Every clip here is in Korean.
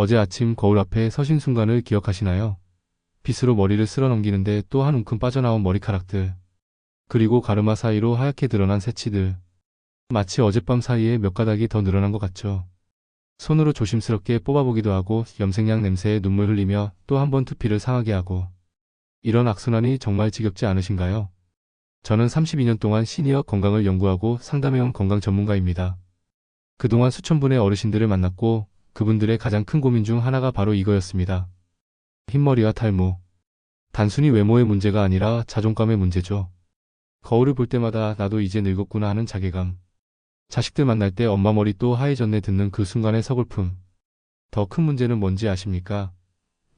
어제 아침 거울 앞에 서신 순간을 기억하시나요? 빗으로 머리를 쓸어 넘기는데 또 한 움큼 빠져나온 머리카락들. 그리고 가르마 사이로 하얗게 드러난 새치들. 마치 어젯밤 사이에 몇 가닥이 더 늘어난 것 같죠. 손으로 조심스럽게 뽑아보기도 하고 염색약 냄새에 눈물 흘리며 또 한 번 두피를 상하게 하고. 이런 악순환이 정말 지겹지 않으신가요? 저는 32년 동안 시니어 건강을 연구하고 상담해온 건강 전문가입니다. 그동안 수천 분의 어르신들을 만났고 그분들의 가장 큰 고민 중 하나가 바로 이거였습니다. 흰머리와 탈모. 단순히 외모의 문제가 아니라 자존감의 문제죠. 거울을 볼 때마다 나도 이제 늙었구나 하는 자괴감. 자식들 만날 때 엄마 머리 또 하얘졌네 듣는 그 순간의 서글픔. 더 큰 문제는 뭔지 아십니까?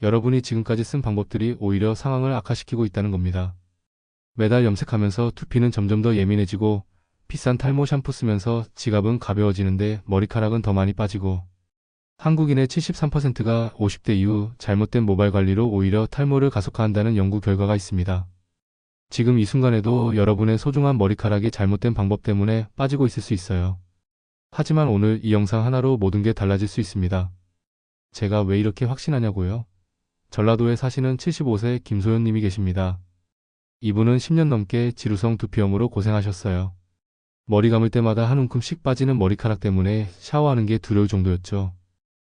여러분이 지금까지 쓴 방법들이 오히려 상황을 악화시키고 있다는 겁니다. 매달 염색하면서 두피는 점점 더 예민해지고 비싼 탈모 샴푸 쓰면서 지갑은 가벼워지는데 머리카락은 더 많이 빠지고 한국인의 73%가 50대 이후 잘못된 모발 관리로 오히려 탈모를 가속화한다는 연구 결과가 있습니다. 지금 이 순간에도 여러분의 소중한 머리카락이 잘못된 방법 때문에 빠지고 있을 수 있어요. 하지만 오늘 이 영상 하나로 모든 게 달라질 수 있습니다. 제가 왜 이렇게 확신하냐고요? 전라도에 사시는 75세 김소연 님이 계십니다. 이분은 10년 넘게 지루성 두피염으로 고생하셨어요. 머리 감을 때마다 한 움큼씩 빠지는 머리카락 때문에 샤워하는 게 두려울 정도였죠.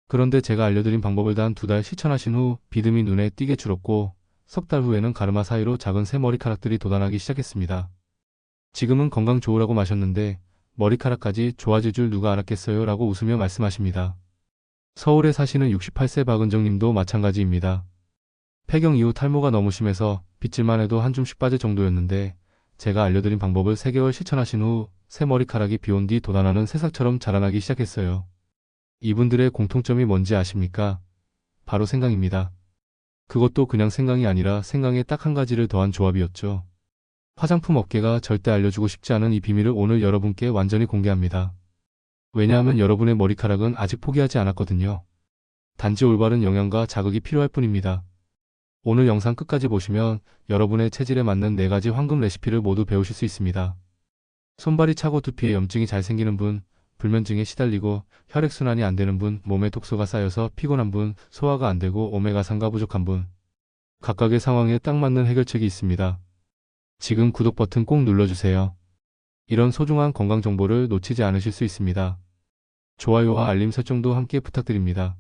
그런데 제가 알려드린 방법을 단 2달 실천하신 후 비듬이 눈에 띄게 줄었고 석 달 후에는 가르마 사이로 작은 새 머리카락들이 돋아나기 시작했습니다. 지금은 건강 좋으라고 마셨는데 머리카락까지 좋아질 줄 누가 알았겠어요? 라고 웃으며 말씀하십니다. 서울에 사시는 68세 박은정 님도 마찬가지입니다. 폐경 이후 탈모가 너무 심해서 빗질만 해도 한 줌씩 빠질 정도였는데 제가 알려드린 방법을 3개월 실천하신 후 새 머리카락이 비온 뒤 돋아나는 새싹처럼 자라나기 시작했어요. 이분들의 공통점이 뭔지 아십니까? 바로 생강입니다. 그것도 그냥 생강이 아니라 생강에 딱 한 가지를 더한 조합이었죠. 화장품 업계가 절대 알려주고 싶지 않은 이 비밀을 오늘 여러분께 완전히 공개합니다. 왜냐하면 여러분의 머리카락은 아직 포기하지 않았거든요. 단지 올바른 영양과 자극이 필요할 뿐입니다. 오늘 영상 끝까지 보시면 여러분의 체질에 맞는 4가지 황금 레시피를 모두 배우실 수 있습니다. 손발이 차고 두피에 염증이 잘 생기는 분, 불면증에 시달리고 혈액순환이 안 되는 분, 몸에 독소가 쌓여서 피곤한 분, 소화가 안 되고 오메가3가 부족한 분. 각각의 상황에 딱 맞는 해결책이 있습니다. 지금 구독 버튼 꼭 눌러주세요. 이런 소중한 건강 정보를 놓치지 않으실 수 있습니다. 좋아요와 알림 설정도 함께 부탁드립니다.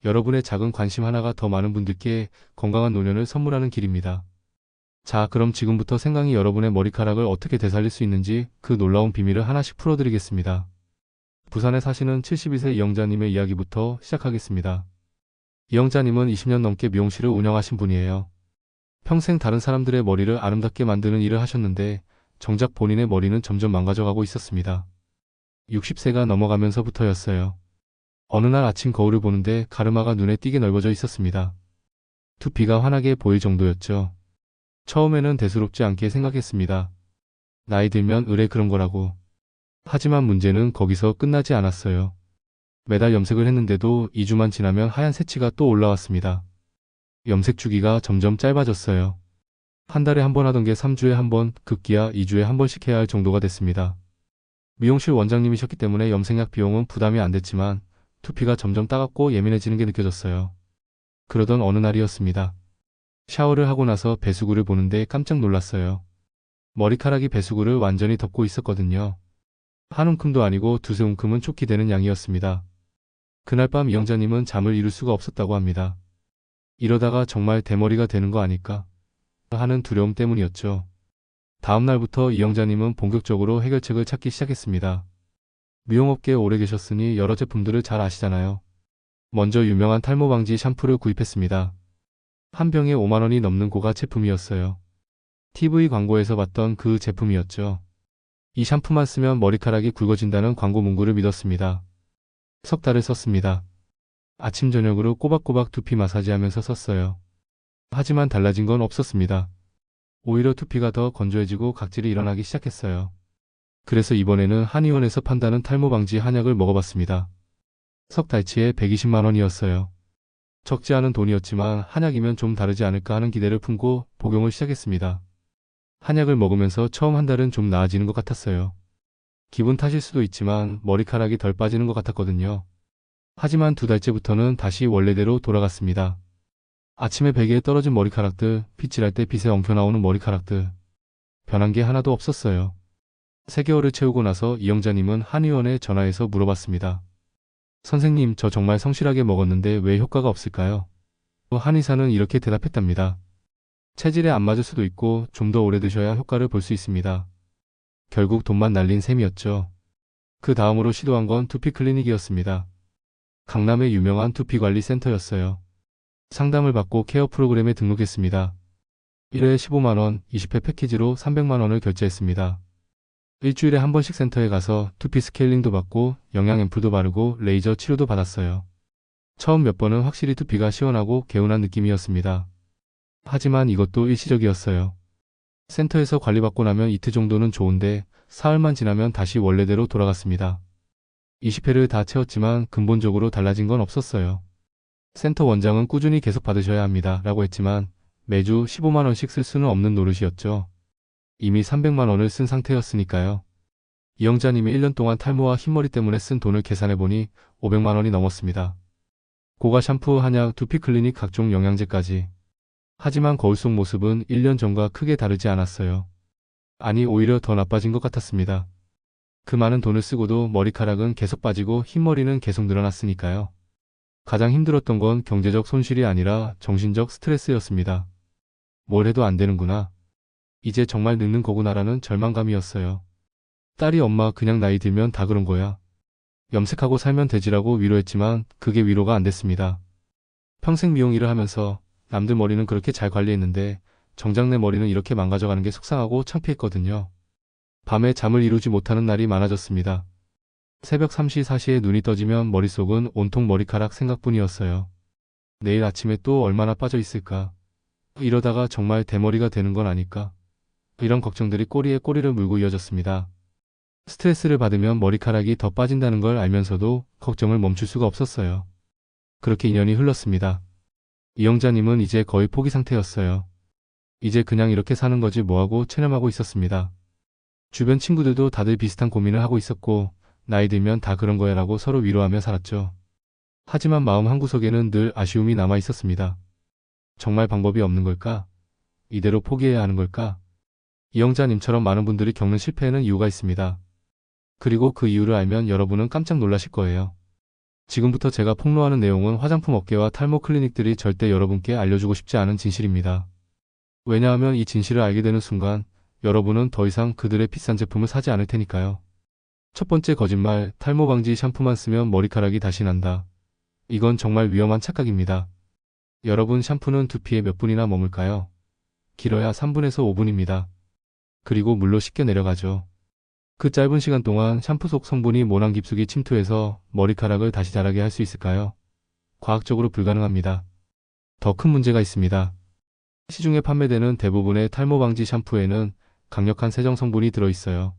여러분의 작은 관심 하나가 더 많은 분들께 건강한 노년을 선물하는 길입니다. 자, 그럼 지금부터 생강이 여러분의 머리카락을 어떻게 되살릴 수 있는지 그 놀라운 비밀을 하나씩 풀어드리겠습니다. 부산에 사시는 72세 이영자님의 이야기부터 시작하겠습니다. 이영자님은 20년 넘게 미용실을 운영하신 분이에요. 평생 다른 사람들의 머리를 아름답게 만드는 일을 하셨는데 정작 본인의 머리는 점점 망가져가고 있었습니다. 60세가 넘어가면서부터였어요. 어느 날 아침 거울을 보는데 가르마가 눈에 띄게 넓어져 있었습니다. 두피가 환하게 보일 정도였죠. 처음에는 대수롭지 않게 생각했습니다. 나이 들면 의례 그런 거라고. 하지만 문제는 거기서 끝나지 않았어요. 매달 염색을 했는데도 2주만 지나면 하얀 새치가 또 올라왔습니다. 염색 주기가 점점 짧아졌어요. 한 달에 한 번 하던 게 3주에 한 번, 급기야 2주에 한 번씩 해야 할 정도가 됐습니다. 미용실 원장님이셨기 때문에 염색약 비용은 부담이 안 됐지만 두피가 점점 따갑고 예민해지는 게 느껴졌어요. 그러던 어느 날이었습니다. 샤워를 하고 나서 배수구를 보는데 깜짝 놀랐어요. 머리카락이 배수구를 완전히 덮고 있었거든요. 한 움큼도 아니고 2-3움큼은 촉히 되는 양이었습니다. 그날 밤 이영자님은 잠을 이룰 수가 없었다고 합니다. 이러다가 정말 대머리가 되는 거 아닐까 하는 두려움 때문이었죠. 다음 날부터 이영자님은 본격적으로 해결책을 찾기 시작했습니다. 미용업계에 오래 계셨으니 여러 제품들을 잘 아시잖아요. 먼저 유명한 탈모 방지 샴푸를 구입했습니다. 한 병에 5만 원이 넘는 고가 제품이었어요. TV 광고에서 봤던 그 제품이었죠. 이 샴푸만 쓰면 머리카락이 굵어진다는 광고 문구를 믿었습니다. 석 달을 썼습니다. 아침 저녁으로 꼬박꼬박 두피 마사지하면서 썼어요. 하지만 달라진 건 없었습니다. 오히려 두피가 더 건조해지고 각질이 일어나기 시작했어요. 그래서 이번에는 한의원에서 판다는 탈모 방지 한약을 먹어봤습니다. 석 달치에 120만 원이었어요. 적지 않은 돈이었지만 한약이면 좀 다르지 않을까 하는 기대를 품고 복용을 시작했습니다. 한약을 먹으면서 처음 한 달은 좀 나아지는 것 같았어요. 기분 탓일 수도 있지만 머리카락이 덜 빠지는 것 같았거든요. 하지만 2달째부터는 다시 원래대로 돌아갔습니다. 아침에 베개에 떨어진 머리카락들, 빗질할 때 빗에 엉켜 나오는 머리카락들. 변한 게 하나도 없었어요. 3개월을 채우고 나서 이영자님은 한의원에 전화해서 물어봤습니다. 선생님, 저 정말 성실하게 먹었는데 왜 효과가 없을까요? 한의사는 이렇게 대답했답니다. 체질에 안 맞을 수도 있고 좀 더 오래 드셔야 효과를 볼 수 있습니다. 결국 돈만 날린 셈이었죠. 그 다음으로 시도한 건 두피 클리닉이었습니다. 강남의 유명한 두피관리센터였어요. 상담을 받고 케어 프로그램에 등록했습니다. 1회에 15만원, 20회 패키지로 300만원을 결제했습니다. 일주일에 한 번씩 센터에 가서 두피 스케일링도 받고 영양 앰플도 바르고 레이저 치료도 받았어요. 처음 몇 번은 확실히 두피가 시원하고 개운한 느낌이었습니다. 하지만 이것도 일시적이었어요. 센터에서 관리받고 나면 이틀 정도는 좋은데 사흘만 지나면 다시 원래대로 돌아갔습니다. 20회를 다 채웠지만 근본적으로 달라진 건 없었어요. 센터 원장은 꾸준히 계속 받으셔야 합니다 라고 했지만 매주 15만원씩 쓸 수는 없는 노릇이었죠. 이미 300만원을 쓴 상태였으니까요. 이영자님이 1년 동안 탈모와 흰머리 때문에 쓴 돈을 계산해보니 500만원이 넘었습니다. 고가 샴푸, 한약, 두피 클리닉, 각종 영양제까지. 하지만 거울 속 모습은 1년 전과 크게 다르지 않았어요. 아니, 오히려 더 나빠진 것 같았습니다. 그 많은 돈을 쓰고도 머리카락은 계속 빠지고 흰머리는 계속 늘어났으니까요. 가장 힘들었던 건 경제적 손실이 아니라 정신적 스트레스였습니다. 뭘 해도 안 되는구나. 이제 정말 늙는 거구나라는 절망감이었어요. 딸이 엄마 그냥 나이 들면 다 그런 거야. 염색하고 살면 되지라고 위로했지만 그게 위로가 안 됐습니다. 평생 미용 일을 하면서 남들 머리는 그렇게 잘 관리했는데 정작 내 머리는 이렇게 망가져가는 게 속상하고 창피했거든요. 밤에 잠을 이루지 못하는 날이 많아졌습니다. 새벽 3시, 4시에 눈이 떠지면 머릿속은 온통 머리카락 생각뿐이었어요. 내일 아침에 또 얼마나 빠져 있을까? 이러다가 정말 대머리가 되는 건 아닐까? 이런 걱정들이 꼬리에 꼬리를 물고 이어졌습니다. 스트레스를 받으면 머리카락이 더 빠진다는 걸 알면서도 걱정을 멈출 수가 없었어요. 그렇게 2년이 흘렀습니다. 이영자님은 이제 거의 포기 상태였어요. 이제 그냥 이렇게 사는 거지 뭐하고 체념하고 있었습니다. 주변 친구들도 다들 비슷한 고민을 하고 있었고 나이 들면 다 그런 거야 라고 서로 위로하며 살았죠. 하지만 마음 한구석에는 늘 아쉬움이 남아 있었습니다. 정말 방법이 없는 걸까? 이대로 포기해야 하는 걸까? 이영자님처럼 많은 분들이 겪는 실패에는 이유가 있습니다. 그리고 그 이유를 알면 여러분은 깜짝 놀라실 거예요. 지금부터 제가 폭로하는 내용은 화장품 업계와 탈모 클리닉들이 절대 여러분께 알려주고 싶지 않은 진실입니다. 왜냐하면 이 진실을 알게 되는 순간 여러분은 더 이상 그들의 비싼 제품을 사지 않을 테니까요. 첫 번째 거짓말, 탈모 방지 샴푸만 쓰면 머리카락이 다시 난다. 이건 정말 위험한 착각입니다. 여러분, 샴푸는 두피에 몇 분이나 머물까요? 길어야 3분에서 5분입니다. 그리고 물로 씻겨 내려가죠. 그 짧은 시간 동안 샴푸 속 성분이 모낭 깊숙이 침투해서 머리카락을 다시 자라게 할 수 있을까요? 과학적으로 불가능합니다. 더 큰 문제가 있습니다. 시중에 판매되는 대부분의 탈모 방지 샴푸에는 강력한 세정 성분이 들어있어요.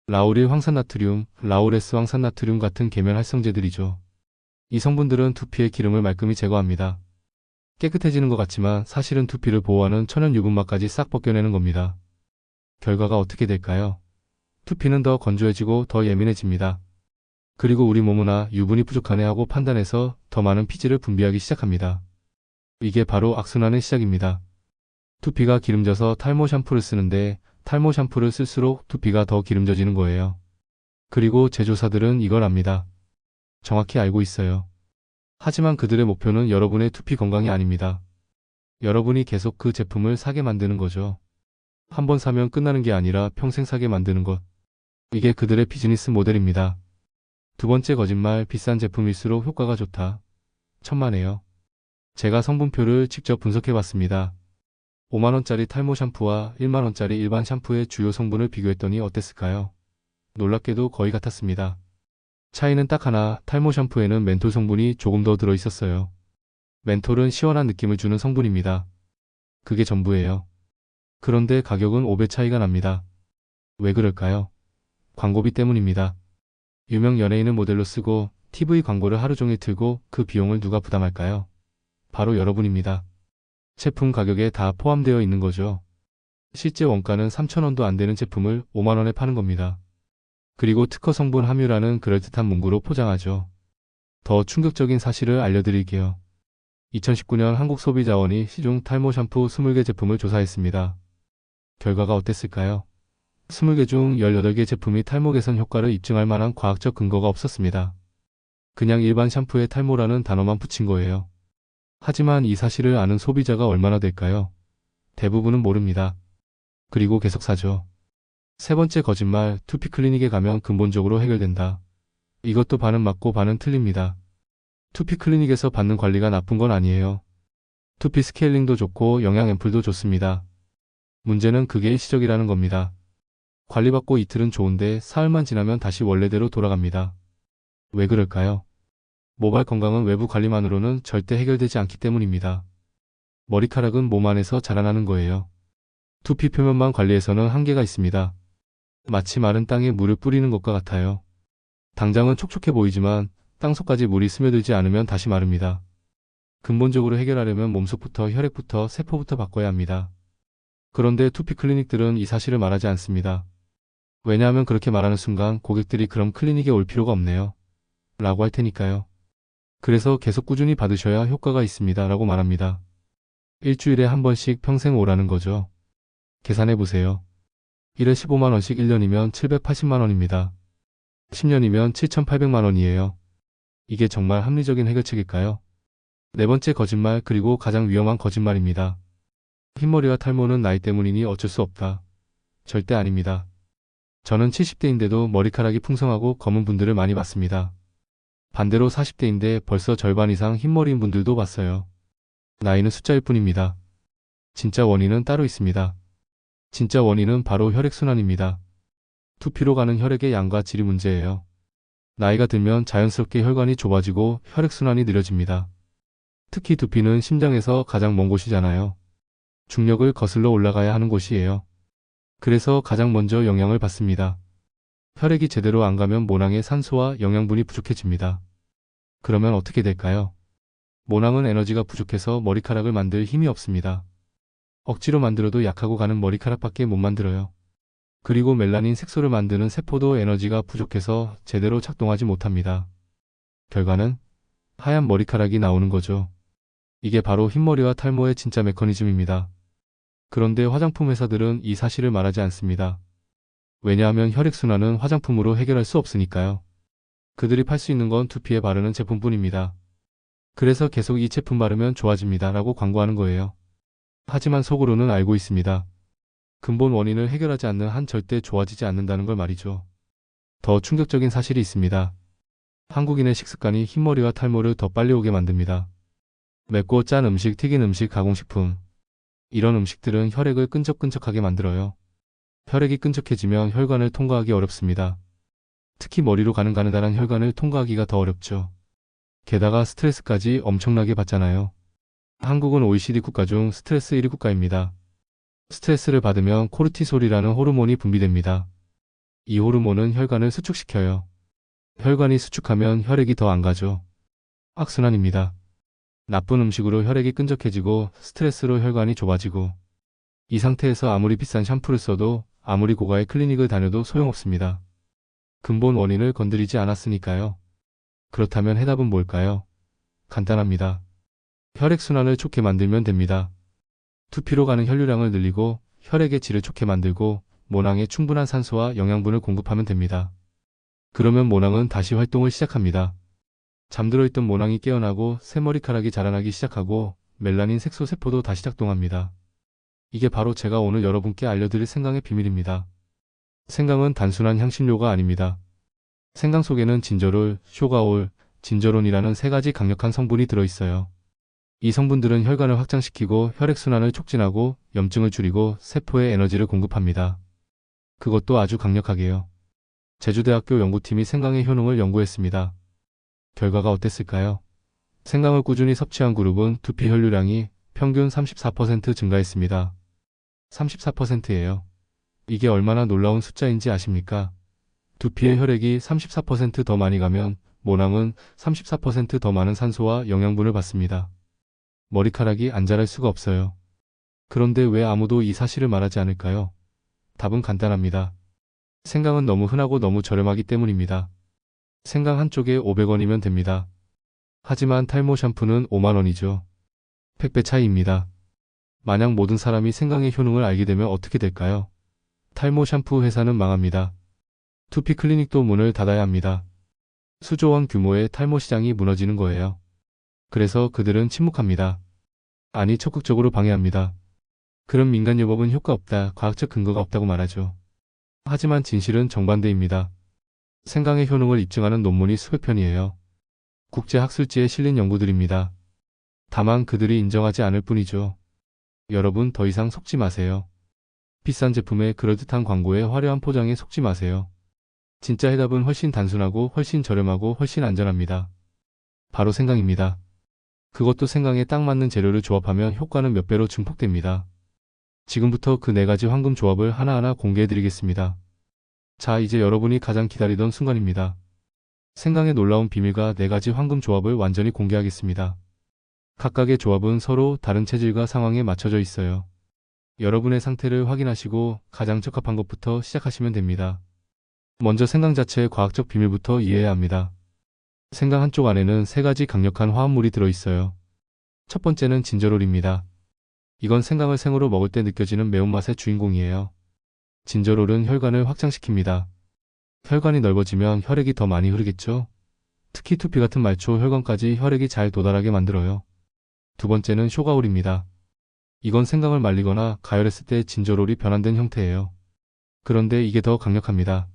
라우릴 황산나트륨, 라우레스 황산나트륨 같은 계면 활성제들이죠. 이 성분들은 두피의 기름을 말끔히 제거합니다. 깨끗해지는 것 같지만 사실은 두피를 보호하는 천연 유분막까지 싹 벗겨내는 겁니다. 결과가 어떻게 될까요? 두피는 더 건조해지고 더 예민해집니다. 그리고 우리 몸은 유분이 부족하네 하고 판단해서 더 많은 피지를 분비하기 시작합니다. 이게 바로 악순환의 시작입니다. 두피가 기름져서 탈모 샴푸를 쓰는데 탈모 샴푸를 쓸수록 두피가 더 기름져지는 거예요. 그리고 제조사들은 이걸 압니다. 정확히 알고 있어요. 하지만 그들의 목표는 여러분의 두피 건강이 아닙니다. 여러분이 계속 그 제품을 사게 만드는 거죠. 한 번 사면 끝나는 게 아니라 평생 사게 만드는 것. 이게 그들의 비즈니스 모델입니다. 두 번째 거짓말, 비싼 제품일수록 효과가 좋다. 천만에요. 제가 성분표를 직접 분석해봤습니다. 5만원짜리 탈모 샴푸와 1만원짜리 일반 샴푸의 주요 성분을 비교했더니 어땠을까요? 놀랍게도 거의 같았습니다. 차이는 딱 하나, 탈모 샴푸에는 멘톨 성분이 조금 더 들어있었어요. 멘톨은 시원한 느낌을 주는 성분입니다. 그게 전부예요. 그런데 가격은 5배 차이가 납니다. 왜 그럴까요? 광고비 때문입니다. 유명 연예인을 모델로 쓰고 TV 광고를 하루 종일 틀고 그 비용을 누가 부담할까요? 바로 여러분입니다. 제품 가격에 다 포함되어 있는 거죠. 실제 원가는 3,000원도 안 되는 제품을 5만원에 파는 겁니다. 그리고 특허 성분 함유라는 그럴듯한 문구로 포장하죠. 더 충격적인 사실을 알려드릴게요. 2019년 한국소비자원이 시중 탈모 샴푸 20개 제품을 조사했습니다. 결과가 어땠을까요? 20개 중 18개 제품이 탈모 개선 효과를 입증할 만한 과학적 근거가 없었습니다. 그냥 일반 샴푸에 탈모라는 단어만 붙인 거예요. 하지만 이 사실을 아는 소비자가 얼마나 될까요? 대부분은 모릅니다. 그리고 계속 사죠. 세 번째 거짓말, 투피클리닉에 가면 근본적으로 해결된다. 이것도 반은 맞고 반은 틀립니다. 투피클리닉에서 받는 관리가 나쁜 건 아니에요. 투피 스케일링도 좋고 영양 앰플도 좋습니다. 문제는 그게 일시적이라는 겁니다. 관리받고 이틀은 좋은데 사흘만 지나면 다시 원래대로 돌아갑니다. 왜 그럴까요? 모발 건강은 외부 관리만으로는 절대 해결되지 않기 때문입니다. 머리카락은 몸 안에서 자라나는 거예요. 두피 표면만 관리해서는 한계가 있습니다. 마치 마른 땅에 물을 뿌리는 것과 같아요. 당장은 촉촉해 보이지만 땅속까지 물이 스며들지 않으면 다시 마릅니다. 근본적으로 해결하려면 몸속부터 혈액부터 세포부터 바꿔야 합니다. 그런데 투피 클리닉들은 이 사실을 말하지 않습니다. 왜냐하면 그렇게 말하는 순간 고객들이 그럼 클리닉에 올 필요가 없네요. 라고 할 테니까요. 그래서 계속 꾸준히 받으셔야 효과가 있습니다. 라고 말합니다. 일주일에 한 번씩 평생 오라는 거죠. 계산해보세요. 1에 15만원씩 1년이면 780만원입니다. 10년이면 7,800만원이에요. 이게 정말 합리적인 해결책일까요? 네 번째 거짓말, 그리고 가장 위험한 거짓말입니다. 흰머리와 탈모는 나이 때문이니 어쩔 수 없다. 절대 아닙니다. 저는 70대인데도 머리카락이 풍성하고 검은 분들을 많이 봤습니다. 반대로 40대인데 벌써 절반 이상 흰머리인 분들도 봤어요. 나이는 숫자일 뿐입니다. 진짜 원인은 따로 있습니다. 진짜 원인은 바로 혈액순환입니다. 두피로 가는 혈액의 양과 질이 문제예요. 나이가 들면 자연스럽게 혈관이 좁아지고 혈액순환이 느려집니다. 특히 두피는 심장에서 가장 먼 곳이잖아요. 중력을 거슬러 올라가야 하는 곳이에요. 그래서 가장 먼저 영향을 받습니다. 혈액이 제대로 안 가면 모낭에 산소와 영양분이 부족해집니다. 그러면 어떻게 될까요? 모낭은 에너지가 부족해서 머리카락을 만들 힘이 없습니다. 억지로 만들어도 약하고 가는 머리카락밖에 못 만들어요. 그리고 멜라닌 색소를 만드는 세포도 에너지가 부족해서 제대로 작동하지 못합니다. 결과는 하얀 머리카락이 나오는 거죠. 이게 바로 흰머리와 탈모의 진짜 메커니즘입니다. 그런데 화장품 회사들은 이 사실을 말하지 않습니다. 왜냐하면 혈액순환은 화장품으로 해결할 수 없으니까요. 그들이 팔 수 있는 건 두피에 바르는 제품뿐입니다. 그래서 계속 이 제품 바르면 좋아집니다 라고 광고하는 거예요. 하지만 속으로는 알고 있습니다. 근본 원인을 해결하지 않는 한 절대 좋아지지 않는다는 걸 말이죠. 더 충격적인 사실이 있습니다. 한국인의 식습관이 흰머리와 탈모를 더 빨리 오게 만듭니다. 맵고 짠 음식, 튀긴 음식, 가공식품. 이런 음식들은 혈액을 끈적끈적하게 만들어요. 혈액이 끈적해지면 혈관을 통과하기 어렵습니다. 특히 머리로 가는 가느다란 혈관을 통과하기가 더 어렵죠. 게다가 스트레스까지 엄청나게 받잖아요. 한국은 OECD 국가 중 스트레스 1위 국가입니다. 스트레스를 받으면 코르티솔이라는 호르몬이 분비됩니다. 이 호르몬은 혈관을 수축시켜요. 혈관이 수축하면 혈액이 더 안 가죠. 악순환입니다. 나쁜 음식으로 혈액이 끈적해지고 스트레스로 혈관이 좁아지고 이 상태에서 아무리 비싼 샴푸를 써도 아무리 고가의 클리닉을 다녀도 소용없습니다. 근본 원인을 건드리지 않았으니까요. 그렇다면 해답은 뭘까요? 간단합니다. 혈액순환을 좋게 만들면 됩니다. 두피로 가는 혈류량을 늘리고 혈액의 질을 좋게 만들고 모낭에 충분한 산소와 영양분을 공급하면 됩니다. 그러면 모낭은 다시 활동을 시작합니다. 잠들어 있던 모낭이 깨어나고 새머리카락이 자라나기 시작하고 멜라닌 색소 세포도 다시 작동합니다. 이게 바로 제가 오늘 여러분께 알려드릴 생강의 비밀입니다. 생강은 단순한 향신료가 아닙니다. 생강 속에는 진저롤, 쇼가올, 진저론이라는 세 가지 강력한 성분이 들어있어요. 이 성분들은 혈관을 확장시키고 혈액순환을 촉진하고 염증을 줄이고 세포에 에너지를 공급합니다. 그것도 아주 강력하게요. 제주대학교 연구팀이 생강의 효능을 연구했습니다. 결과가 어땠을까요? 생강을 꾸준히 섭취한 그룹은 두피 혈류량이 평균 34% 증가했습니다. 34%예요. 이게 얼마나 놀라운 숫자인지 아십니까? 두피의 혈액이 34% 더 많이 가면 모낭은 34% 더 많은 산소와 영양분을 받습니다. 머리카락이 안 자랄 수가 없어요. 그런데 왜 아무도 이 사실을 말하지 않을까요? 답은 간단합니다. 생강은 너무 흔하고 너무 저렴하기 때문입니다. 생강 한 쪽에 500원이면 됩니다. 하지만 탈모 샴푸는 5만 원이죠. 100배 차이입니다. 만약 모든 사람이 생강의 효능을 알게 되면 어떻게 될까요? 탈모 샴푸 회사는 망합니다. 투피 클리닉도 문을 닫아야 합니다. 수조원 규모의 탈모 시장이 무너지는 거예요. 그래서 그들은 침묵합니다. 아니, 적극적으로 방해합니다. 그런 민간요법은 효과 없다, 과학적 근거가 없다고 말하죠. 하지만 진실은 정반대입니다. 생강의 효능을 입증하는 논문이 수백 편이에요. 국제학술지에 실린 연구들입니다. 다만 그들이 인정하지 않을 뿐이죠. 여러분, 더 이상 속지 마세요. 비싼 제품의 그럴듯한 광고에 화려한 포장에 속지 마세요. 진짜 해답은 훨씬 단순하고 훨씬 저렴하고 훨씬 안전합니다. 바로 생강입니다. 그것도 생강에 딱 맞는 재료를 조합하면 효과는 몇 배로 증폭됩니다. 지금부터 그 4가지 황금 조합을 하나하나 공개해드리겠습니다. 자, 이제 여러분이 가장 기다리던 순간입니다. 생강의 놀라운 비밀과 4가지 황금 조합을 완전히 공개하겠습니다. 각각의 조합은 서로 다른 체질과 상황에 맞춰져 있어요. 여러분의 상태를 확인하시고 가장 적합한 것부터 시작하시면 됩니다. 먼저 생강 자체의 과학적 비밀부터 이해해야 합니다. 생강 한쪽 안에는 3가지 강력한 화합물이 들어있어요. 첫 번째는 진저롤입니다. 이건 생강을 생으로 먹을 때 느껴지는 매운맛의 주인공이에요. 진저롤은 혈관을 확장시킵니다. 혈관이 넓어지면 혈액이 더 많이 흐르겠죠? 특히 투피 같은 말초 혈관까지 혈액이 잘 도달하게 만들어요. 두 번째는 쇼가올입니다. 이건 생강을 말리거나 가열했을 때 진저롤이 변환된 형태예요. 그런데 이게 더 강력합니다.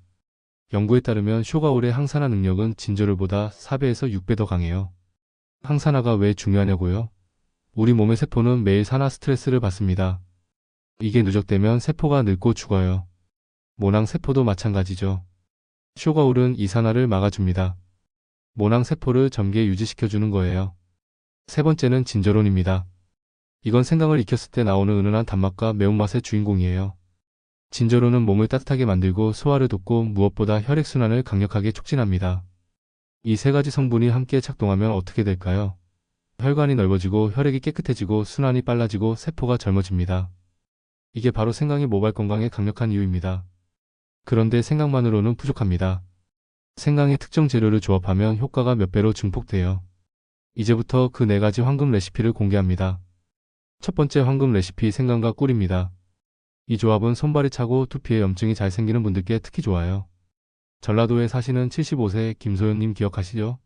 연구에 따르면 쇼가올의 항산화 능력은 진저롤보다 4배에서 6배 더 강해요. 항산화가 왜 중요하냐고요? 우리 몸의 세포는 매일 산화 스트레스를 받습니다. 이게 누적되면 세포가 늙고 죽어요. 모낭 세포도 마찬가지죠. 쇼가올은 이 산화를 막아줍니다. 모낭 세포를 젊게 유지시켜주는 거예요. 세 번째는 진저론입니다. 이건 생강을 익혔을 때 나오는 은은한 단맛과 매운맛의 주인공이에요. 진저론은 몸을 따뜻하게 만들고 소화를 돕고 무엇보다 혈액순환을 강력하게 촉진합니다. 이 3가지 성분이 함께 작동하면 어떻게 될까요? 혈관이 넓어지고 혈액이 깨끗해지고 순환이 빨라지고 세포가 젊어집니다. 이게 바로 생강이 모발 건강에 강력한 이유입니다. 그런데 생강만으로는 부족합니다. 생강의 특정 재료를 조합하면 효과가 몇 배로 증폭돼요. 이제부터 그 4가지 황금 레시피를 공개합니다. 첫 번째 황금 레시피 생강과 꿀입니다. 이 조합은 손발이 차고 두피에 염증이 잘 생기는 분들께 특히 좋아요. 전라도에 사시는 75세 김소연님 기억하시죠?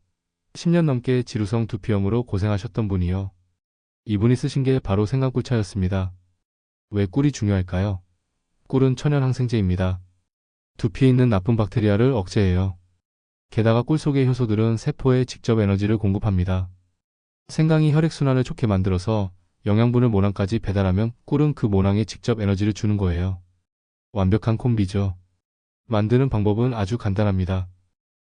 10년 넘게 지루성 두피염으로 고생하셨던 분이요. 이분이 쓰신 게 바로 생강꿀차였습니다. 왜 꿀이 중요할까요? 꿀은 천연 항생제입니다. 두피에 있는 나쁜 박테리아를 억제해요. 게다가 꿀 속의 효소들은 세포에 직접 에너지를 공급합니다. 생강이 혈액순환을 좋게 만들어서 영양분을 모낭까지 배달하면 꿀은 그 모낭에 직접 에너지를 주는 거예요. 완벽한 콤비죠. 만드는 방법은 아주 간단합니다.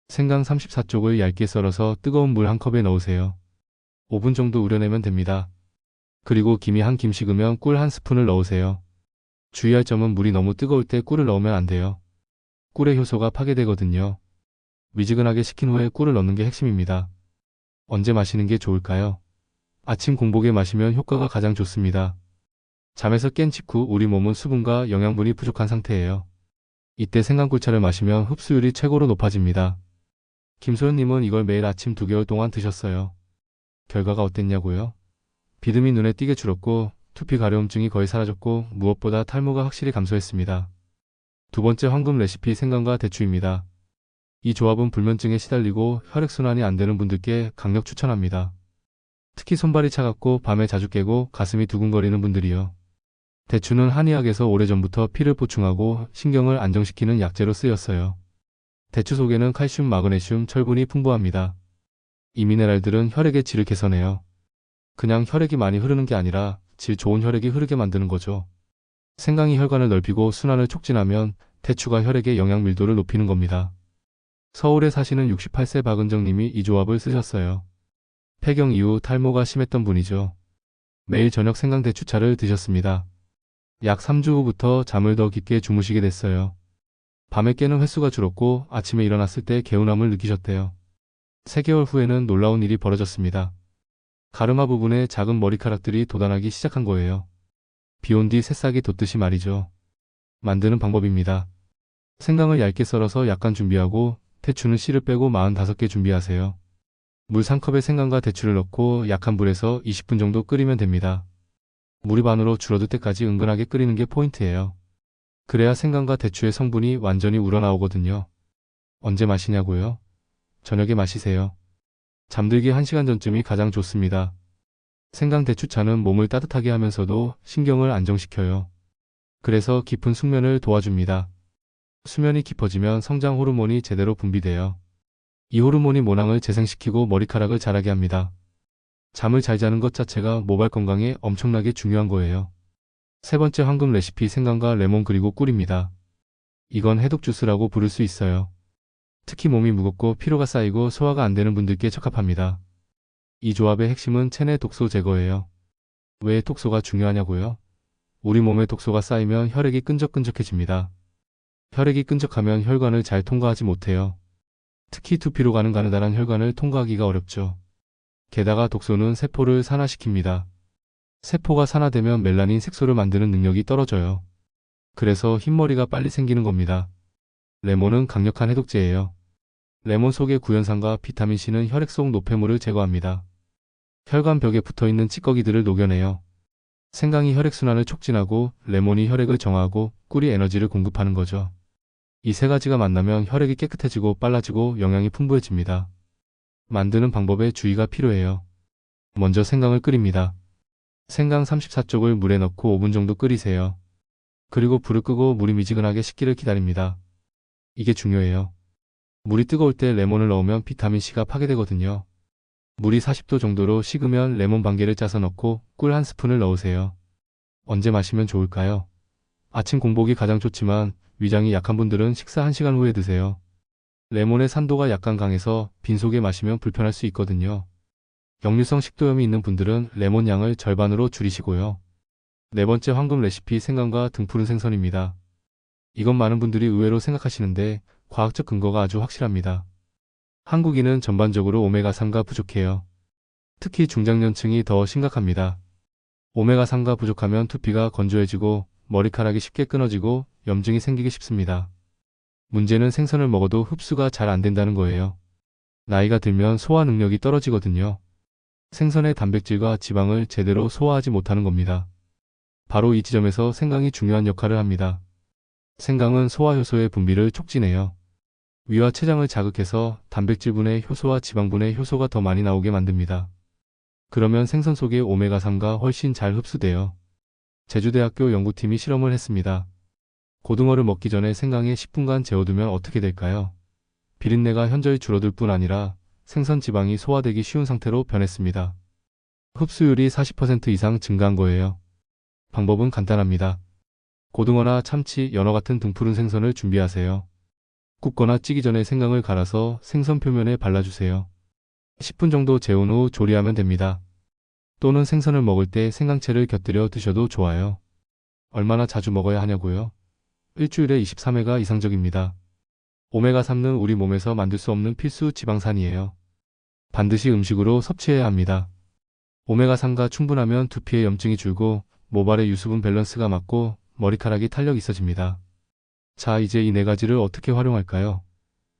생강 34쪽을 얇게 썰어서 뜨거운 물 1컵에 넣으세요. 5분 정도 우려내면 됩니다. 그리고 김이 한 김 식으면 꿀 1스푼을 넣으세요. 주의할 점은 물이 너무 뜨거울 때 꿀을 넣으면 안 돼요. 꿀의 효소가 파괴되거든요. 미지근하게 식힌 후에 꿀을 넣는 게 핵심입니다. 언제 마시는 게 좋을까요? 아침 공복에 마시면 효과가 가장 좋습니다. 잠에서 깬 직후 우리 몸은 수분과 영양분이 부족한 상태예요. 이때 생강꿀차를 마시면 흡수율이 최고로 높아집니다. 김소연님은 이걸 매일 아침 2개월 동안 드셨어요. 결과가 어땠냐고요? 비듬이 눈에 띄게 줄었고 두피 가려움증이 거의 사라졌고 무엇보다 탈모가 확실히 감소했습니다. 두 번째 황금 레시피 생강과 대추입니다. 이 조합은 불면증에 시달리고 혈액순환이 안 되는 분들께 강력 추천합니다. 특히 손발이 차갑고 밤에 자주 깨고 가슴이 두근거리는 분들이요. 대추는 한의학에서 오래전부터 피를 보충하고 신경을 안정시키는 약재로 쓰였어요. 대추 속에는 칼슘, 마그네슘, 철분이 풍부합니다. 이 미네랄들은 혈액의 질을 개선해요. 그냥 혈액이 많이 흐르는 게 아니라 질 좋은 혈액이 흐르게 만드는 거죠. 생강이 혈관을 넓히고 순환을 촉진하면 대추가 혈액의 영양 밀도를 높이는 겁니다. 서울에 사시는 68세 박은정님이 이 조합을 쓰셨어요. 폐경 이후 탈모가 심했던 분이죠. 매일 저녁 생강 대추차를 드셨습니다. 약 3주 후부터 잠을 더 깊게 주무시게 됐어요. 밤에 깨는 횟수가 줄었고 아침에 일어났을 때 개운함을 느끼셨대요. 3개월 후에는 놀라운 일이 벌어졌습니다. 가르마 부분에 작은 머리카락들이 돋아나기 시작한 거예요. 비온 뒤 새싹이 돋듯이 말이죠. 만드는 방법입니다. 생강을 얇게 썰어서 약간 준비하고 대추는 씨를 빼고 45개 준비하세요. 물 3컵에 생강과 대추를 넣고 약한 불에서 20분 정도 끓이면 됩니다. 물이 반으로 줄어들 때까지 은근하게 끓이는 게 포인트예요. 그래야 생강과 대추의 성분이 완전히 우러나오거든요. 언제 마시냐고요? 저녁에 마시세요. 잠들기 1시간 전쯤이 가장 좋습니다. 생강 대추차는 몸을 따뜻하게 하면서도 신경을 안정시켜요. 그래서 깊은 숙면을 도와줍니다. 수면이 깊어지면 성장 호르몬이 제대로 분비돼요. 이 호르몬이 모낭을 재생시키고 머리카락을 자라게 합니다. 잠을 잘 자는 것 자체가 모발 건강에 엄청나게 중요한 거예요. 세 번째 황금 레시피 생강과 레몬 그리고 꿀입니다. 이건 해독 주스라고 부를 수 있어요. 특히 몸이 무겁고 피로가 쌓이고 소화가 안 되는 분들께 적합합니다. 이 조합의 핵심은 체내 독소 제거예요. 왜 독소가 중요하냐고요? 우리 몸에 독소가 쌓이면 혈액이 끈적끈적해집니다. 혈액이 끈적하면 혈관을 잘 통과하지 못해요. 특히 두피로 가는 가느다란 혈관을 통과하기가 어렵죠. 게다가 독소는 세포를 산화시킵니다. 세포가 산화되면 멜라닌 색소를 만드는 능력이 떨어져요. 그래서 흰머리가 빨리 생기는 겁니다. 레몬은 강력한 해독제예요. 레몬 속의 구연산과 비타민C는 혈액 속 노폐물을 제거합니다. 혈관 벽에 붙어있는 찌꺼기들을 녹여내요. 생강이 혈액순환을 촉진하고 레몬이 혈액을 정화하고 꿀이 에너지를 공급하는 거죠. 이 세 가지가 만나면 혈액이 깨끗해지고 빨라지고 영양이 풍부해집니다. 만드는 방법에 주의가 필요해요. 먼저 생강을 끓입니다. 생강 34쪽을 물에 넣고 5분 정도 끓이세요. 그리고 불을 끄고 물이 미지근하게 식기를 기다립니다. 이게 중요해요. 물이 뜨거울 때 레몬을 넣으면 비타민C가 파괴되거든요. 물이 40도 정도로 식으면 레몬 반 개를 짜서 넣고 꿀 1스푼을 넣으세요. 언제 마시면 좋을까요? 아침 공복이 가장 좋지만 위장이 약한 분들은 식사 1시간 후에 드세요. 레몬의 산도가 약간 강해서 빈속에 마시면 불편할 수 있거든요. 역류성 식도염이 있는 분들은 레몬 양을 절반으로 줄이시고요. 네 번째 황금 레시피 생강과 등푸른 생선입니다. 이건 많은 분들이 의외로 생각하시는데 과학적 근거가 아주 확실합니다. 한국인은 전반적으로 오메가3가 부족해요. 특히 중장년층이 더 심각합니다. 오메가3가 부족하면 두피가 건조해지고 머리카락이 쉽게 끊어지고 염증이 생기기 쉽습니다. 문제는 생선을 먹어도 흡수가 잘 안 된다는 거예요. 나이가 들면 소화 능력이 떨어지거든요. 생선의 단백질과 지방을 제대로 소화하지 못하는 겁니다. 바로 이 지점에서 생강이 중요한 역할을 합니다. 생강은 소화효소의 분비를 촉진해요. 위와 췌장을 자극해서 단백질분해 효소와 지방분해 효소가 더 많이 나오게 만듭니다. 그러면 생선 속의 오메가3가 훨씬 잘 흡수돼요. 제주대학교 연구팀이 실험을 했습니다. 고등어를 먹기 전에 생강에 10분간 재워두면 어떻게 될까요? 비린내가 현저히 줄어들 뿐 아니라 생선 지방이 소화되기 쉬운 상태로 변했습니다. 흡수율이 40% 이상 증가한 거예요. 방법은 간단합니다. 고등어나 참치, 연어 같은 등푸른 생선을 준비하세요. 굽거나 찌기 전에 생강을 갈아서 생선 표면에 발라주세요. 10분 정도 재운 후 조리하면 됩니다. 또는 생선을 먹을 때 생강채를 곁들여 드셔도 좋아요. 얼마나 자주 먹어야 하냐고요? 일주일에 23회가 이상적입니다. 오메가3는 우리 몸에서 만들 수 없는 필수 지방산이에요. 반드시 음식으로 섭취해야 합니다. 오메가3가 충분하면 두피의 염증이 줄고 모발의 유수분 밸런스가 맞고 머리카락이 탄력 있어집니다. 자, 이제 이 네 가지를 어떻게 활용할까요?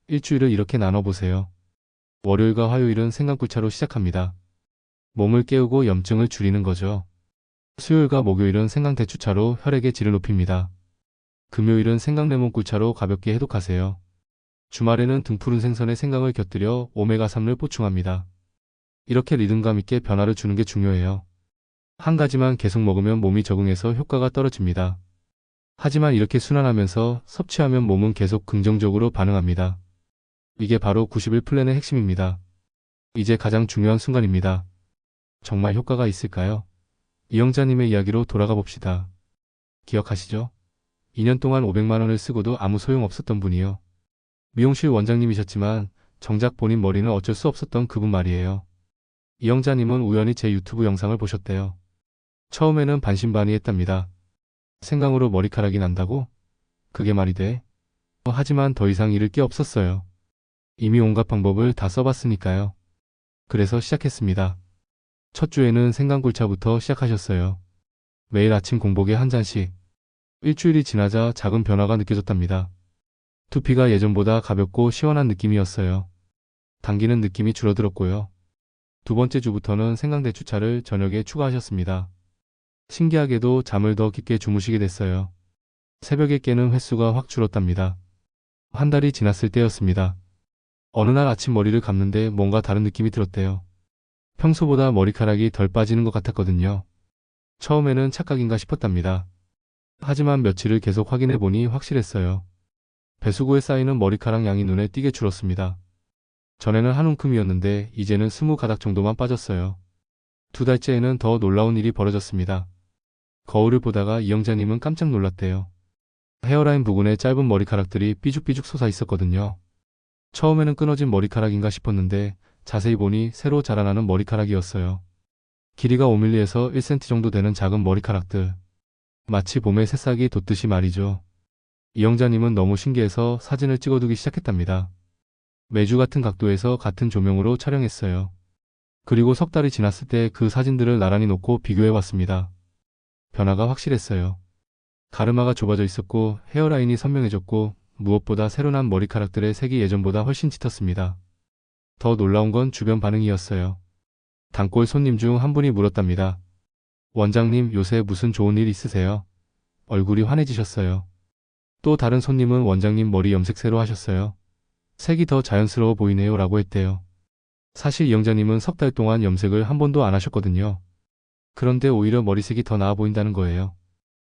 일주일을 이렇게 나눠보세요. 월요일과 화요일은 생강꿀차로 시작합니다. 몸을 깨우고 염증을 줄이는 거죠. 수요일과 목요일은 생강대추차로 혈액의 질을 높입니다. 금요일은 생강레몬꿀차로 가볍게 해독하세요. 주말에는 등푸른 생선에 생강을 곁들여 오메가3를 보충합니다. 이렇게 리듬감 있게 변화를 주는 게 중요해요. 한 가지만 계속 먹으면 몸이 적응해서 효과가 떨어집니다. 하지만 이렇게 순환하면서 섭취하면 몸은 계속 긍정적으로 반응합니다. 이게 바로 90일 플랜의 핵심입니다. 이제 가장 중요한 순간입니다. 정말 효과가 있을까요? 이영자님의 이야기로 돌아가 봅시다. 기억하시죠? 2년 동안 500만 원을 쓰고도 아무 소용 없었던 분이요. 미용실 원장님이셨지만 정작 본인 머리는 어쩔 수 없었던 그분 말이에요. 이영자님은 우연히 제 유튜브 영상을 보셨대요. 처음에는 반신반의했답니다. 생강으로 머리카락이 난다고? 그게 말이 돼? 하지만 더 이상 잃을 게 없었어요. 이미 온갖 방법을 다 써봤으니까요. 그래서 시작했습니다. 첫 주에는 생강꿀차부터 시작하셨어요. 매일 아침 공복에 한 잔씩. 일주일이 지나자 작은 변화가 느껴졌답니다. 두피가 예전보다 가볍고 시원한 느낌이었어요. 당기는 느낌이 줄어들었고요. 두 번째 주부터는 생강대추차를 저녁에 추가하셨습니다. 신기하게도 잠을 더 깊게 주무시게 됐어요. 새벽에 깨는 횟수가 확 줄었답니다. 한 달이 지났을 때였습니다. 어느 날 아침 머리를 감는데 뭔가 다른 느낌이 들었대요. 평소보다 머리카락이 덜 빠지는 것 같았거든요. 처음에는 착각인가 싶었답니다. 하지만 며칠을 계속 확인해 보니 확실했어요. 배수구에 쌓이는 머리카락 양이 눈에 띄게 줄었습니다. 전에는 한 움큼이었는데 이제는 20가닥 정도만 빠졌어요. 두 달째에는 더 놀라운 일이 벌어졌습니다. 거울을 보다가 이영자님은 깜짝 놀랐대요. 헤어라인 부근에 짧은 머리카락들이 삐죽삐죽 솟아 있었거든요. 처음에는 끊어진 머리카락인가 싶었는데 자세히 보니 새로 자라나는 머리카락이었어요. 길이가 5mm에서 1cm 정도 되는 작은 머리카락들. 마치 봄의 새싹이 돋듯이 말이죠. 이영자님은 너무 신기해서 사진을 찍어두기 시작했답니다. 매주 같은 각도에서 같은 조명으로 촬영했어요. 그리고 석 달이 지났을 때 그 사진들을 나란히 놓고 비교해봤습니다. 변화가 확실했어요. 가르마가 좁아져 있었고 헤어라인이 선명해졌고 무엇보다 새로 난 머리카락들의 색이 예전보다 훨씬 짙었습니다. 더 놀라운 건 주변 반응이었어요. 단골 손님 중 한 분이 물었답니다. 원장님, 요새 무슨 좋은 일 있으세요? 얼굴이 환해지셨어요. 또 다른 손님은 원장님 머리 염색 새로 하셨어요. 색이 더 자연스러워 보이네요 라고 했대요. 사실 이영자님은 석 달 동안 염색을 한 번도 안 하셨거든요. 그런데 오히려 머리색이 더 나아 보인다는 거예요.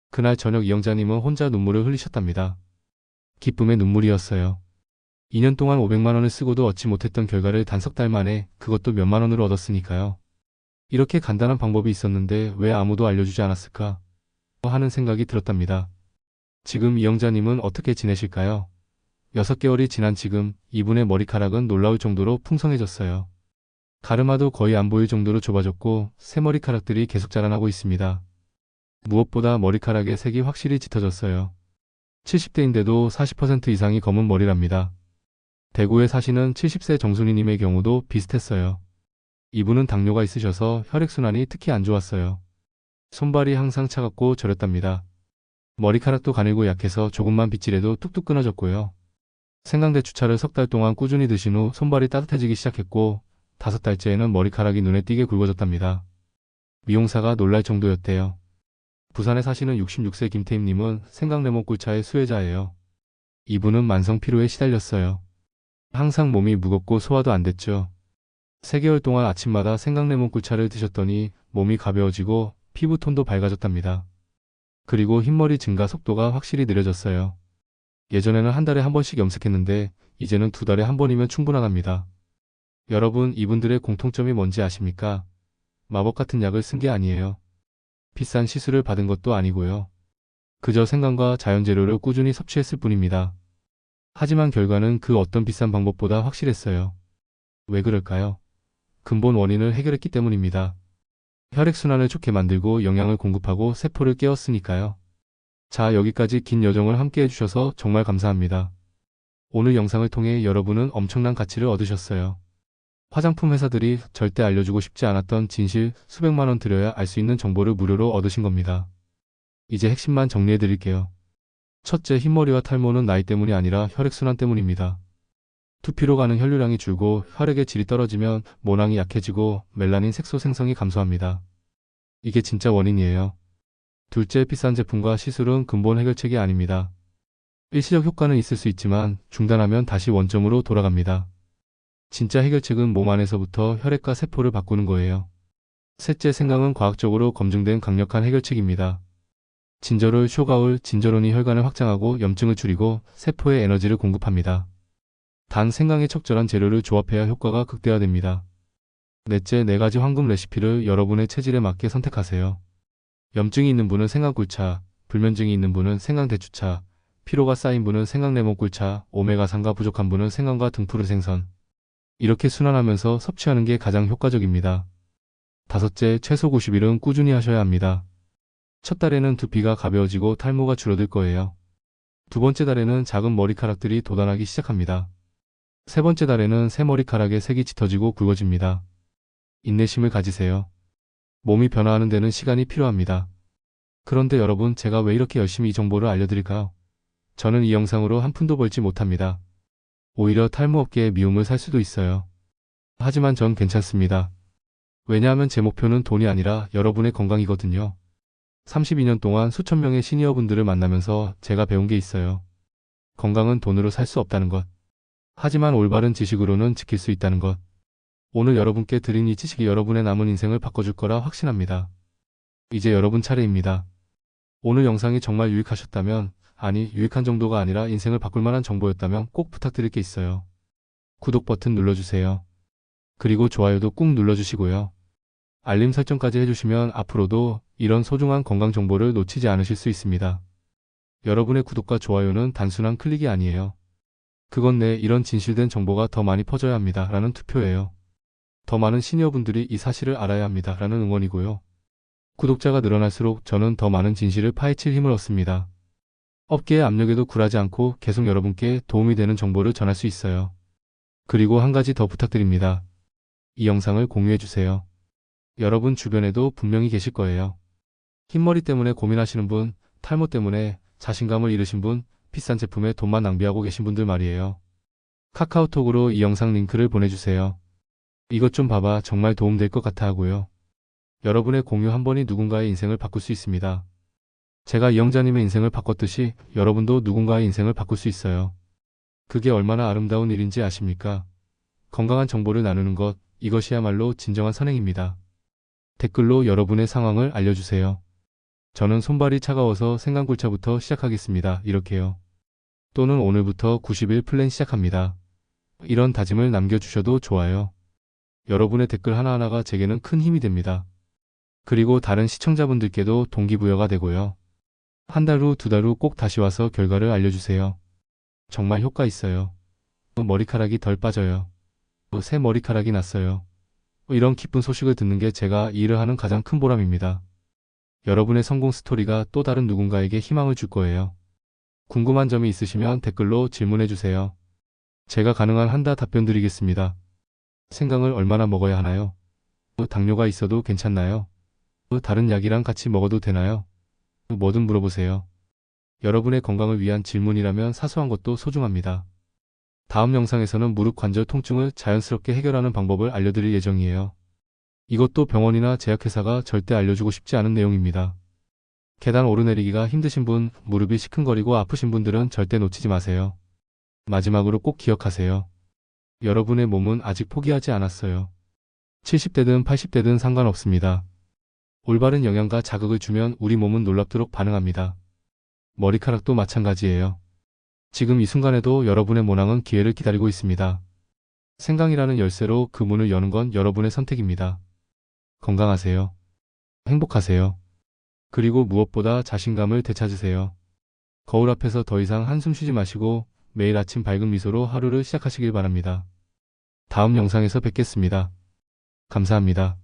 그날 저녁 이영자님은 혼자 눈물을 흘리셨답니다. 기쁨의 눈물이었어요. 2년 동안 500만 원을 쓰고도 얻지 못했던 결과를 단 석 달 만에 그것도 몇만 원으로 얻었으니까요. 이렇게 간단한 방법이 있었는데 왜 아무도 알려주지 않았을까 하는 생각이 들었답니다. 지금 이영자님은 어떻게 지내실까요? 6개월이 지난 지금 이분의 머리카락은 놀라울 정도로 풍성해졌어요. 가르마도 거의 안 보일 정도로 좁아졌고 새 머리카락들이 계속 자라나고 있습니다. 무엇보다 머리카락의 색이 확실히 짙어졌어요. 70대인데도 40% 이상이 검은 머리랍니다. 대구에 사시는 70세 정순이님의 경우도 비슷했어요. 이분은 당뇨가 있으셔서 혈액순환이 특히 안 좋았어요. 손발이 항상 차갑고 저렸답니다. 머리카락도 가늘고 약해서 조금만 빗질해도 뚝뚝 끊어졌고요. 생강대추차를 석 달 동안 꾸준히 드신 후 손발이 따뜻해지기 시작했고 5달째에는 머리카락이 눈에 띄게 굵어졌답니다. 미용사가 놀랄 정도였대요. 부산에 사시는 66세 김태임님은 생강레몬 꿀차의 수혜자예요. 이분은 만성 피로에 시달렸어요. 항상 몸이 무겁고 소화도 안 됐죠. 3개월 동안 아침마다 생강레몬 꿀차를 드셨더니 몸이 가벼워지고 피부톤도 밝아졌답니다. 그리고 흰머리 증가 속도가 확실히 느려졌어요. 예전에는 한 달에 한 번씩 염색했는데 이제는 2달에 한 번이면 충분하답니다. 여러분, 이분들의 공통점이 뭔지 아십니까? 마법 같은 약을 쓴 게 아니에요. 비싼 시술을 받은 것도 아니고요. 그저 생강과 자연재료를 꾸준히 섭취했을 뿐입니다. 하지만 결과는 그 어떤 비싼 방법보다 확실했어요. 왜 그럴까요? 근본 원인을 해결했기 때문입니다. 혈액순환을 좋게 만들고 영양을 공급하고 세포를 깨웠으니까요. 자, 여기까지 긴 여정을 함께 해주셔서 정말 감사합니다. 오늘 영상을 통해 여러분은 엄청난 가치를 얻으셨어요. 화장품 회사들이 절대 알려주고 싶지 않았던 진실, 수백만 원 들여야 알 수 있는 정보를 무료로 얻으신 겁니다. 이제 핵심만 정리해 드릴게요. 첫째, 흰머리와 탈모는 나이 때문이 아니라 혈액순환 때문입니다. 두피로 가는 혈류량이 줄고 혈액의 질이 떨어지면 모낭이 약해지고 멜라닌 색소 생성이 감소합니다. 이게 진짜 원인이에요. 둘째, 비싼 제품과 시술은 근본 해결책이 아닙니다. 일시적 효과는 있을 수 있지만 중단하면 다시 원점으로 돌아갑니다. 진짜 해결책은 몸 안에서부터 혈액과 세포를 바꾸는 거예요. 셋째, 생강은 과학적으로 검증된 강력한 해결책입니다. 진저롤, 쇼가올, 진저론이 혈관을 확장하고 염증을 줄이고 세포에 에너지를 공급합니다. 단 생강의 적절한 재료를 조합해야 효과가 극대화됩니다. 넷째, 4가지 황금 레시피를 여러분의 체질에 맞게 선택하세요. 염증이 있는 분은 생강꿀차, 불면증이 있는 분은 생강대추차, 피로가 쌓인 분은 생강레몬꿀차, 오메가3가 부족한 분은 생강과 등푸르 생선. 이렇게 순환하면서 섭취하는 게 가장 효과적입니다. 다섯째, 최소 90일은 꾸준히 하셔야 합니다. 첫 달에는 두피가 가벼워지고 탈모가 줄어들 거예요. 두 번째 달에는 작은 머리카락들이 돋아나기 시작합니다. 세 번째 달에는 새 머리카락의 색이 짙어지고 굵어집니다. 인내심을 가지세요. 몸이 변화하는 데는 시간이 필요합니다. 그런데 여러분, 제가 왜 이렇게 열심히 이 정보를 알려드릴까요? 저는 이 영상으로 한 푼도 벌지 못합니다. 오히려 탈모 업계의 미움을 살 수도 있어요. 하지만 전 괜찮습니다. 왜냐하면 제 목표는 돈이 아니라 여러분의 건강이거든요. 32년 동안 수천 명의 시니어분들을 만나면서 제가 배운 게 있어요. 건강은 돈으로 살 수 없다는 것. 하지만 올바른 지식으로는 지킬 수 있다는 것. 오늘 여러분께 드린 이 지식이 여러분의 남은 인생을 바꿔줄 거라 확신합니다. 이제 여러분 차례입니다. 오늘 영상이 정말 유익하셨다면, 아니 유익한 정도가 아니라 인생을 바꿀 만한 정보였다면 꼭 부탁드릴 게 있어요. 구독 버튼 눌러주세요. 그리고 좋아요도 꾹 눌러주시고요. 알림 설정까지 해주시면 앞으로도 이런 소중한 건강 정보를 놓치지 않으실 수 있습니다. 여러분의 구독과 좋아요는 단순한 클릭이 아니에요. 그건 이런 진실된 정보가 더 많이 퍼져야 합니다. 라는 투표예요. 더 많은 시니어분들이 이 사실을 알아야 합니다. 라는 응원이고요. 구독자가 늘어날수록 저는 더 많은 진실을 파헤칠 힘을 얻습니다. 업계의 압력에도 굴하지 않고 계속 여러분께 도움이 되는 정보를 전할 수 있어요. 그리고 한 가지 더 부탁드립니다. 이 영상을 공유해주세요. 여러분 주변에도 분명히 계실 거예요. 흰머리 때문에 고민하시는 분, 탈모 때문에 자신감을 잃으신 분, 비싼 제품에 돈만 낭비하고 계신 분들 말이에요. 카카오톡으로 이 영상 링크를 보내주세요. 이것 좀 봐봐, 정말 도움될 것 같아 하고요. 여러분의 공유 한 번이 누군가의 인생을 바꿀 수 있습니다. 제가 이영자님의 인생을 바꿨듯이 여러분도 누군가의 인생을 바꿀 수 있어요. 그게 얼마나 아름다운 일인지 아십니까? 건강한 정보를 나누는 것, 이것이야말로 진정한 선행입니다. 댓글로 여러분의 상황을 알려주세요. 저는 손발이 차가워서 생강굴차부터 시작하겠습니다. 이렇게요. 또는 오늘부터 90일 플랜 시작합니다. 이런 다짐을 남겨주셔도 좋아요. 여러분의 댓글 하나하나가 제게는 큰 힘이 됩니다. 그리고 다른 시청자분들께도 동기부여가 되고요. 한 달 후, 두 달 후 꼭 다시 와서 결과를 알려주세요. 정말 효과 있어요. 머리카락이 덜 빠져요. 새 머리카락이 났어요. 이런 기쁜 소식을 듣는 게 제가 이 일을 하는 가장 큰 보람입니다. 여러분의 성공 스토리가 또 다른 누군가에게 희망을 줄 거예요. 궁금한 점이 있으시면 댓글로 질문해 주세요. 제가 가능한 한 다 답변 드리겠습니다. 생강을 얼마나 먹어야 하나요? 당뇨가 있어도 괜찮나요? 다른 약이랑 같이 먹어도 되나요? 뭐든 물어보세요. 여러분의 건강을 위한 질문이라면 사소한 것도 소중합니다. 다음 영상에서는 무릎 관절 통증을 자연스럽게 해결하는 방법을 알려드릴 예정이에요. 이것도 병원이나 제약회사가 절대 알려주고 싶지 않은 내용입니다. 계단 오르내리기가 힘드신 분, 무릎이 시큰거리고 아프신 분들은 절대 놓치지 마세요. 마지막으로 꼭 기억하세요. 여러분의 몸은 아직 포기하지 않았어요. 70대든 80대든 상관없습니다. 올바른 영양과 자극을 주면 우리 몸은 놀랍도록 반응합니다. 머리카락도 마찬가지예요. 지금 이 순간에도 여러분의 모낭은 기회를 기다리고 있습니다. 생강이라는 열쇠로 그 문을 여는 건 여러분의 선택입니다. 건강하세요. 행복하세요. 그리고 무엇보다 자신감을 되찾으세요. 거울 앞에서 더 이상 한숨 쉬지 마시고 매일 아침 밝은 미소로 하루를 시작하시길 바랍니다. 다음 영상에서 뵙겠습니다. 감사합니다.